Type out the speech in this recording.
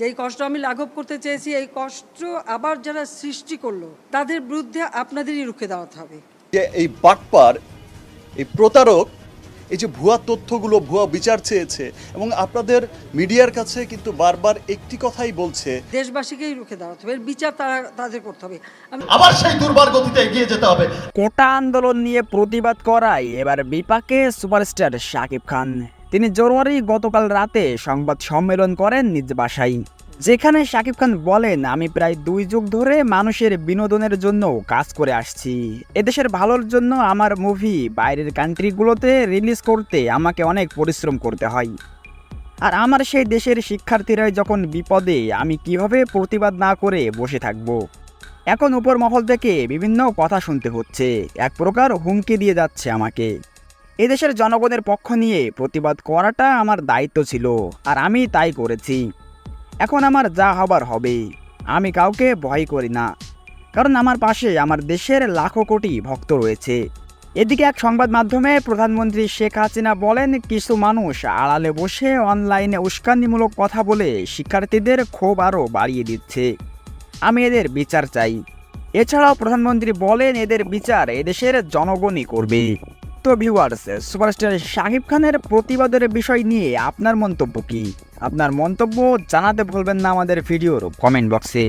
যে এই কষ্ট আমি লাঘব করতে চেয়েছি, এই কষ্ট আবার যারা সৃষ্টি করলো তাদের বিরুদ্ধে আপনাদেরই রুখে দাঁড়াতে হবে। যে এই বাটপার, এই প্রতারক, এই যে ভুয়া তথ্যগুলো, ভুয়া বিচার চেয়েছে এবং আপনাদের মিডিয়ার কাছে কিন্তু বারবার একটি কথাই বলছে, দেশবাসীকেই রুখে দাঁড়াতে হবে, এর বিচার তাদের করতে হবে। আবার সেই দুর্বার গতিতে এগিয়ে যেতে হবে। কোটা আন্দোলন নিয়ে প্রতিবাদ করায় এবার বিপাকে সুপারস্টার শাকিব খান। তিনি জরুরি গতকাল রাতে সংবাদ সম্মেলন করেন নিজ বাসায়, যেখানে শাকিব খান বলেন, আমি প্রায় 2 যুগ ধরে মানুষের বিনোদনের জন্য কাজ করে আসছি। এদেশের ভালোর জন্য আমার মুভি বাইরের কান্ট্রিগুলোতে রিলিজ করতে আমাকে অনেক পরিশ্রম করতে হয়। আর আমার সেই দেশের শিক্ষার্থীরাই যখন বিপদে, আমি কিভাবে প্রতিবাদ না করে বসে থাকব। এখন উপর মহল থেকে বিভিন্ন কথা শুনতে হচ্ছে, এক প্রকার হুমকি দিয়ে যাচ্ছে আমাকে। এদেশের জনগণের পক্ষ নিয়ে প্রতিবাদ করাটা আমার দায়িত্ব ছিল, আর আমি তাই করেছি। এখন আমার যা হবার হবে। আমি কাউকে ভয় করি না, কারণ আমার পাশে আমার দেশের লাখো কোটি ভক্ত রয়েছে। এদিকে এক সংবাদ মাধ্যমে প্রধানমন্ত্রী শেখ হাসিনা বলেন, কিছু মানুষ আড়ালে বসে অনলাইনে উস্কানিমূলক কথা বলে শিক্ষার্থীদের ক্ষোভ আরও বাড়িয়ে দিচ্ছে। আমি এদের বিচার চাই। এছাড়াও প্রধানমন্ত্রী বলেন, এদের বিচার এদেশের জনগণই করবে। তো ভিউয়ার্স, সুপারস্টার শাকিব খানের প্রতিবাদের বিষয় নিয়ে আপনার মন্তব্য কি? আপনার মন্তব্য জানাতে ভুলবেন না আমাদের ভিডিওর কমেন্ট বক্সে।